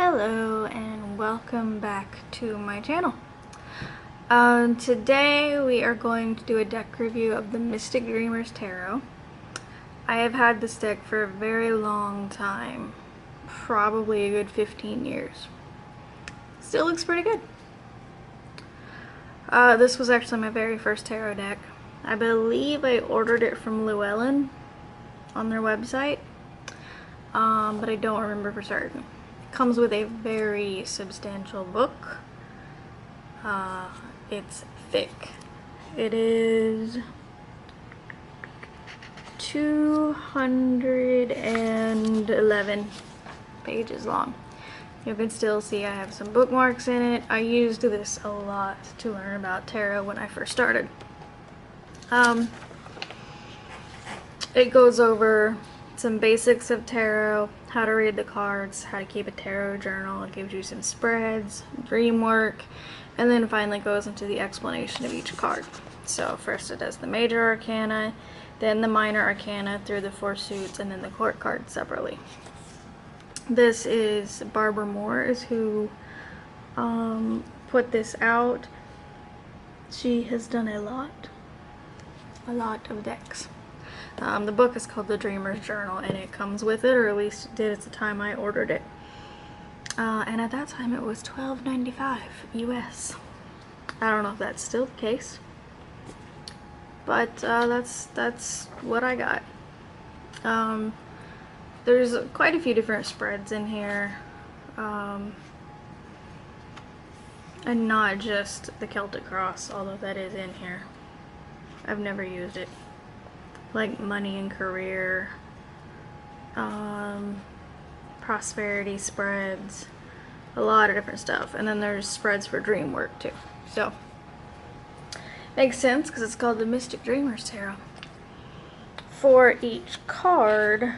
Hello and welcome back to my channel. Today we are going to do a deck review of the Mystic Dreamers Tarot. I have had this deck for a very long time, probably a good 15 years. Still looks pretty good. This was actually my very first tarot deck. I believe I ordered it from Llewelyn on their website, but I don't remember for certain. Comes with a very substantial book. It's thick. It is 211 pages long. You can still see I have some bookmarks in it. I used this a lot to learn about tarot when I first started. It goes over some basics of tarot, how to read the cards, how to keep a tarot journal. It gives you some spreads, dream work, and then finally goes into the explanation of each card. So first it does the major arcana, then the minor arcana through the four suits, and then the court cards separately. This is Barbara Moore is who put this out. She has done a lot of decks. The book is called The Dreamer's Journal, and it comes with it, or at least it did at the time I ordered it. And at that time it was $12.95 US. I don't know if that's still the case, but that's what I got. There's quite a few different spreads in here, and not just the Celtic Cross, although that is in here. I've never used it. Like money and career, prosperity spreads, a lot of different stuff. And then there's spreads for dream work too. So, makes sense because it's called the Mystic Dreamers Tarot. For each card,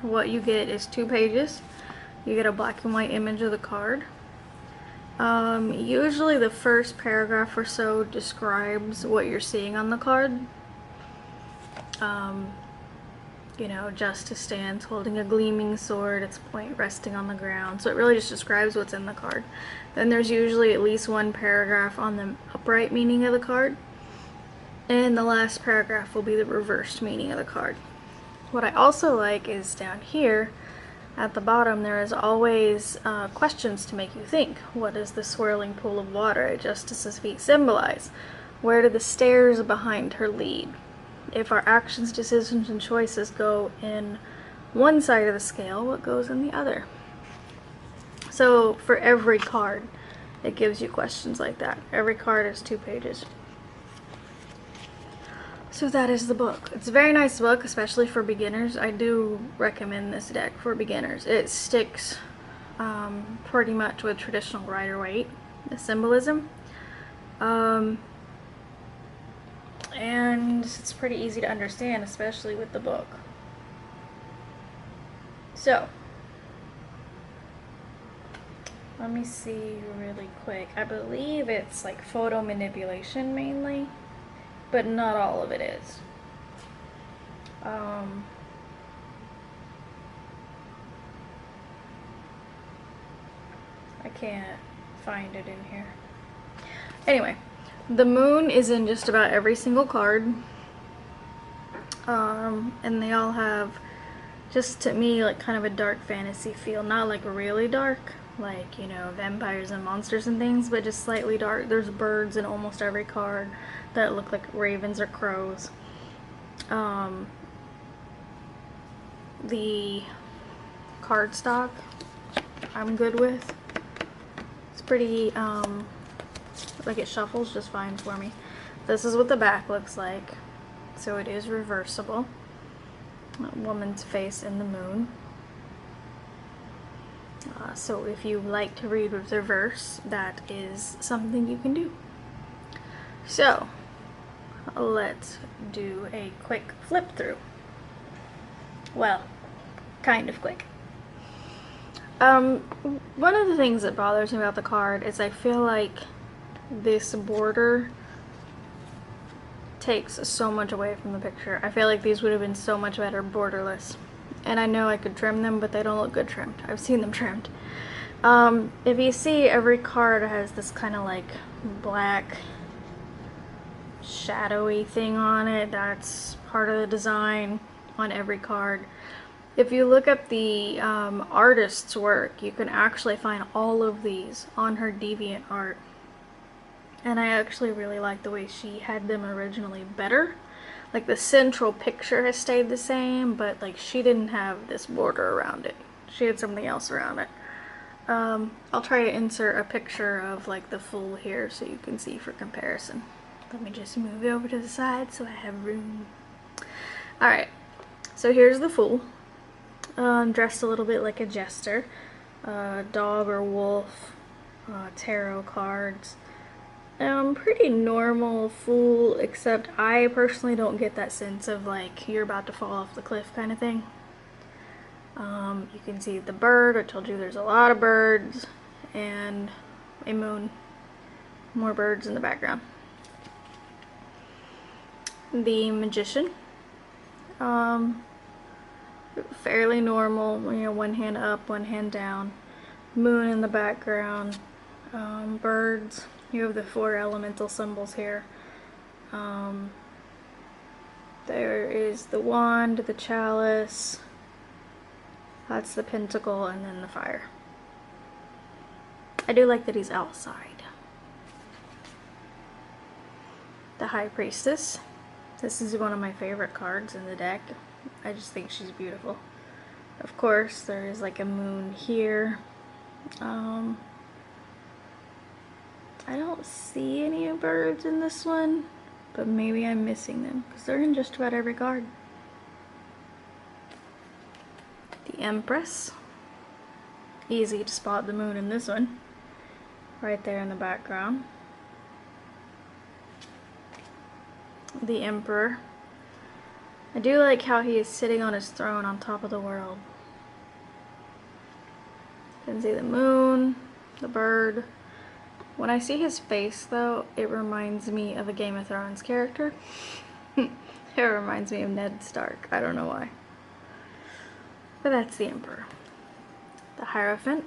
what you get is 2 pages. You get a black and white image of the card. Usually the first paragraph or so describes what you're seeing on the card. You know, Justice stands holding a gleaming sword, its point resting on the ground. So it really just describes what's in the card. Then there's usually at least one paragraph on the upright meaning of the card. And the last paragraph will be the reversed meaning of the card. What I also like is down here at the bottom there is always questions to make you think. What does the swirling pool of water at Justice's feet symbolize? Where do the stairs behind her lead? If our actions, decisions, and choices go in one side of the scale, what goes in the other? So for every card, it gives you questions like that. Every card is 2 pages. So that is the book. It's a very nice book, especially for beginners. I do recommend this deck for beginners. It sticks pretty much with traditional Rider-Waite, the symbolism. And it's pretty easy to understand, especially with the book. So, let me see really quick. I believe it's like photo manipulation mainly, but not all of it is. I can't find it in here. Anyway. The moon is in just about every single card, and they all have, just to me, like kind of a dark fantasy feel. Not like really dark, like, you know, vampires and monsters and things, but just slightly dark. There's birds in almost every card that look like ravens or crows. The cardstock I'm good with. It's pretty, like it shuffles just fine for me. This is what the back looks like. So it is reversible. A woman's face in the moon. So if you like to read with reverse, that is something you can do. So let's do a quick flip through. Well, kind of quick. One of the things that bothers me about the card is I feel like this border takes so much away from the picture. I feel like these would have been so much better borderless. And I know I could trim them, but they don't look good trimmed. I've seen them trimmed. If you see, every card has this kind of like black shadowy thing on it. That's part of the design on every card. If you look up the artist's work, you can actually find all of these on her DeviantArt. And I actually really like the way she had them originally better. Like the central picture has stayed the same, but like she didn't have this border around it. She had something else around it. I'll try to insert a picture of like the full here so you can see for comparison. Let me just move it over to the side so I have room. Alright, so here's the fool. Dressed a little bit like a jester. Dog or wolf. Tarot cards. Pretty normal fool, except I personally don't get that sense of like you're about to fall off the cliff kind of thing. You can see the bird. I told you there's a lot of birds, and a moon. More birds in the background. The magician. Fairly normal, you know, one hand up, one hand down. Moon in the background. Birds. You have the 4 elemental symbols here. There is the wand, the chalice. That's the pentacle, and then the fire. I do like that he's outside. The High Priestess. This is one of my favorite cards in the deck. I just think she's beautiful. Of course, there is like a moon here. I don't see any birds in this one, but maybe I'm missing them because they're in just about every card. The Empress. Easy to spot the moon in this one. Right there in the background. The Emperor. I do like how he is sitting on his throne on top of the world. You can see the moon, the bird. When I see his face though, it reminds me of a Game of Thrones character. It reminds me of Ned Stark. I don't know why. But that's the Emperor. The Hierophant.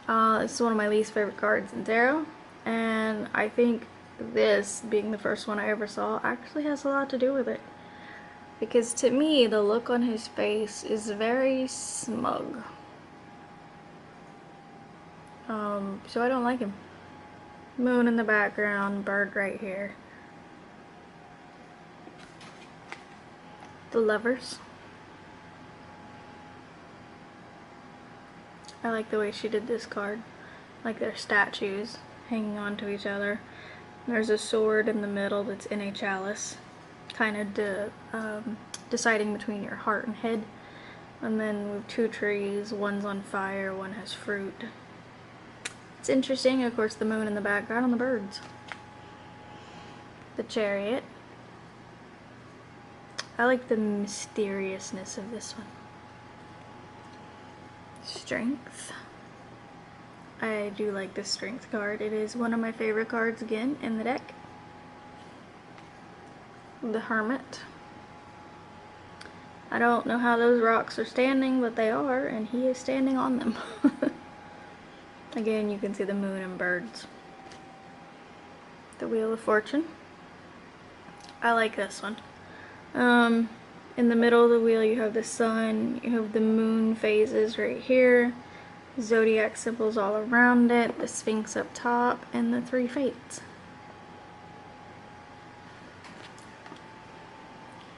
This is one of my least favorite cards in tarot, and I think this, being the first one I ever saw, actually has a lot to do with it. Because to me, the look on his face is very smug. So I don't like him. Moon in the background, bird right here. The Lovers. I like the way she did this card. Like they're statues hanging on to each other. There's a sword in the middle that's in a chalice, kind of deciding between your heart and head. And then with 2 trees, one's on fire, one has fruit. It's interesting, of course, the moon in the background and the birds. The Chariot. I like the mysteriousness of this one. Strength. I do like the Strength card. It is one of my favorite cards again in the deck. The Hermit. I don't know how those rocks are standing, but they are, and he is standing on them. Again, you can see the moon and birds. The Wheel of Fortune. I like this one. In the middle of the wheel you have the sun, you have the moon phases right here, zodiac symbols all around it, the Sphinx up top, and the 3 fates.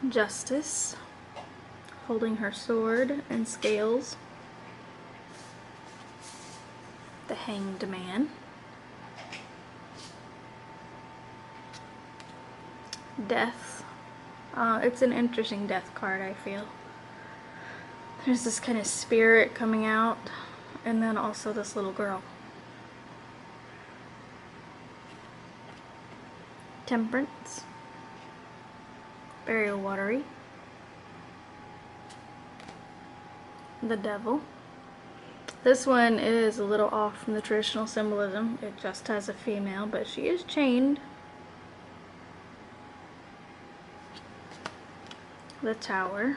Justice, holding her sword and scales. The Hanged Man. Death. It's an interesting death card, I feel. There's this kind of spirit coming out, and then also this little girl. Temperance. Very watery. The Devil. This one is a little off from the traditional symbolism. It just has a female, but she is chained. The Tower.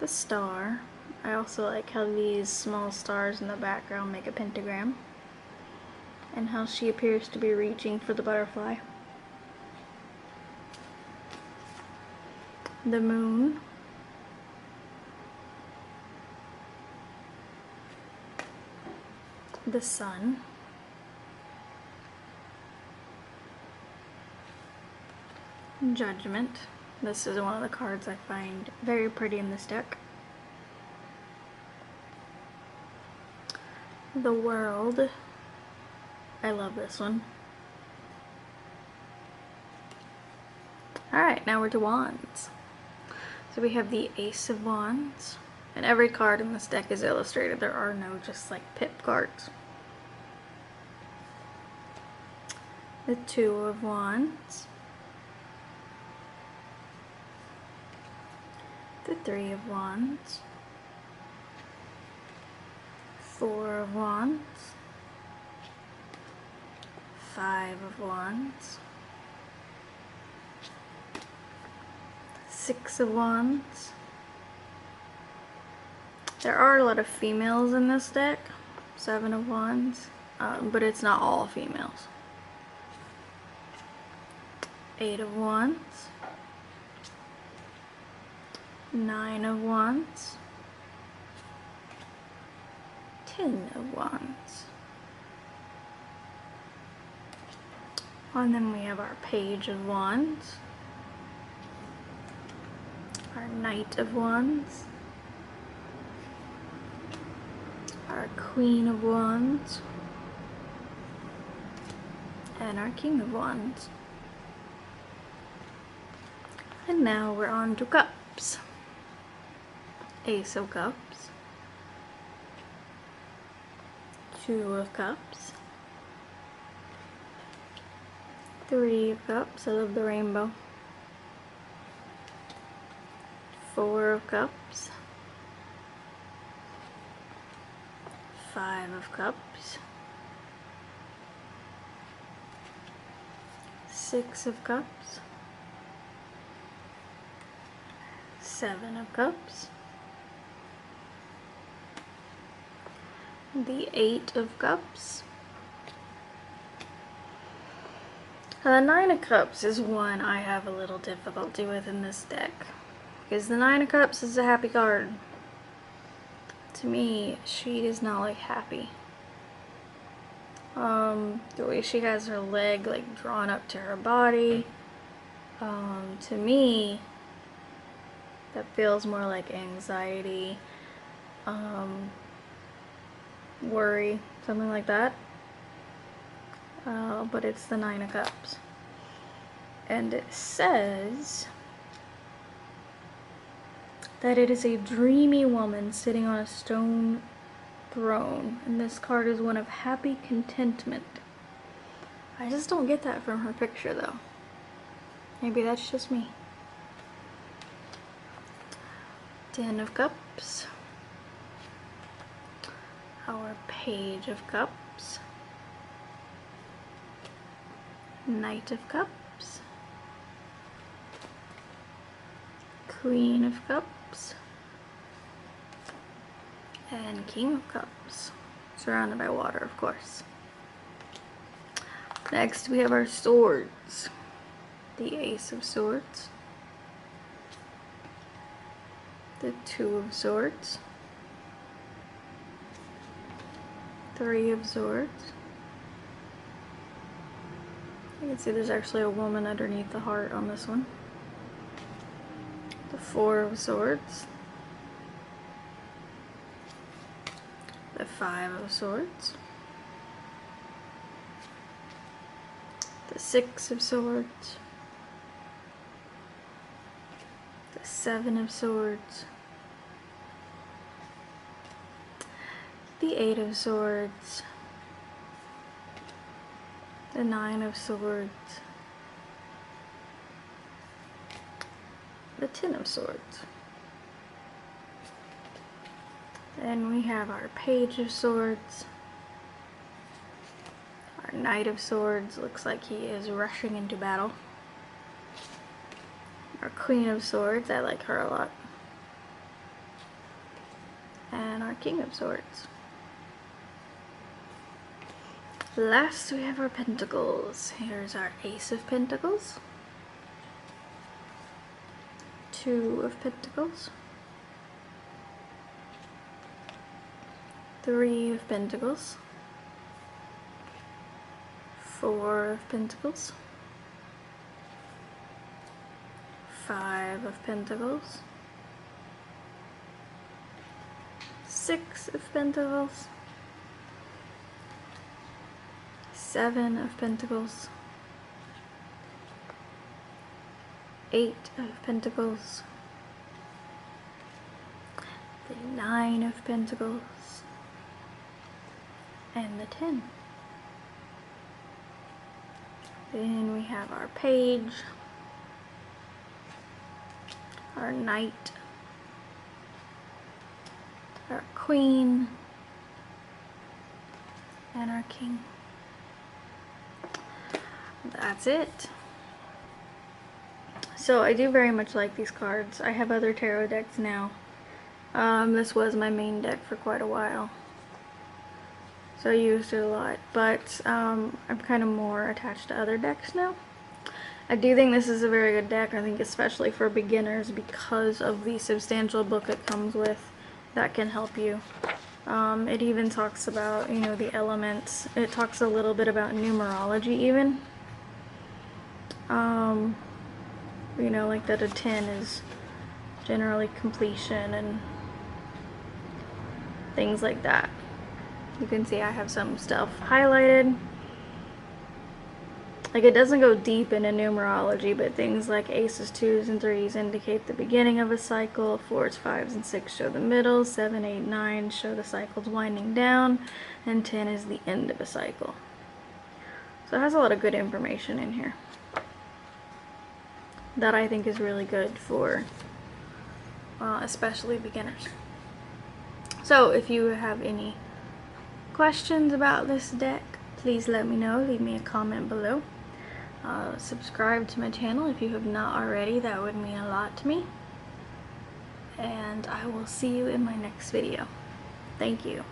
the star. I also like how these small stars in the background make a pentagram, and how she appears to be reaching for the butterfly. The moon. The sun. Judgment. This is one of the cards I find very pretty in this deck. The world. I love this one. Alright, now we're to wands. So we have the Ace of Wands. And every card in this deck is illustrated. There are no just like pip cards. The Two of Wands. The Three of Wands. Four of Wands. Five of Wands. Six of Wands. There are a lot of females in this deck. Seven of Wands. But it's not all females. Eight of Wands. Nine of Wands. 10 of Wands. And then we have our Page of Wands. Our Knight of Wands. Our Queen of Wands. And our King of Wands. And now we're on to cups. Ace of Cups. Two of Cups. Three of Cups. I love the rainbow. Four of Cups. Five of Cups. Six of Cups. Seven of Cups. The Eight of Cups. The Nine of Cups is one I have a little difficulty with in this deck, because the Nine of Cups is a happy card. To me, she does not look happy. The way she has her leg like drawn up to her body, to me, that feels more like anxiety, worry, something like that. But it's the Nine of Cups. And it says that it is a dreamy woman sitting on a stone throne. And this card is one of happy contentment. I just don't get that from her picture though. Maybe that's just me. Ten of Cups. Our Page of Cups. Knight of Cups. Queen of Cups. And King of Cups. Surrounded by water, of course. Next we have our swords. The Ace of Swords. The Two of Swords. Three of Swords. You can see there's actually a woman underneath the heart on this one. The Four of Swords. The Five of Swords. The Six of Swords. The Seven of Swords. The Eight of Swords. The Nine of Swords. The Ten of Swords. Then we have our Page of Swords. Our Knight of Swords looks like he is rushing into battle. Our Queen of Swords, I like her a lot. and our King of Swords. Last we have our Pentacles. Here's our Ace of Pentacles, 2 of Pentacles, 3 of Pentacles, 4 of Pentacles, 5 of Pentacles, 6 of Pentacles, 7 of Pentacles, 8 of Pentacles, the 9 of Pentacles, and the 10. Then we have our Page, our Knight, our Queen, and our King. That's it. So I do very much like these cards. I have other tarot decks now. This was my main deck for quite a while, so I used it a lot, but I'm kind of more attached to other decks now. I do think this is a very good deck. I think especially for beginners, because of the substantial book it comes with that can help you. It even talks about, you know, the elements. It talks a little bit about numerology even. You know, like that a 10 is generally completion and things like that. You can see I have some stuff highlighted. Like, it doesn't go deep into numerology, but things like aces, 2s, and 3s indicate the beginning of a cycle. 4s, 5s, and 6 show the middle. 7, 8, 9 show the cycle's winding down. And 10 is the end of a cycle. So it has a lot of good information in here that I think is really good for especially beginners. So if you have any questions about this deck, please let me know. Leave me a comment below. Subscribe to my channel if you have not already. That would mean a lot to me. And I will see you in my next video. Thank you.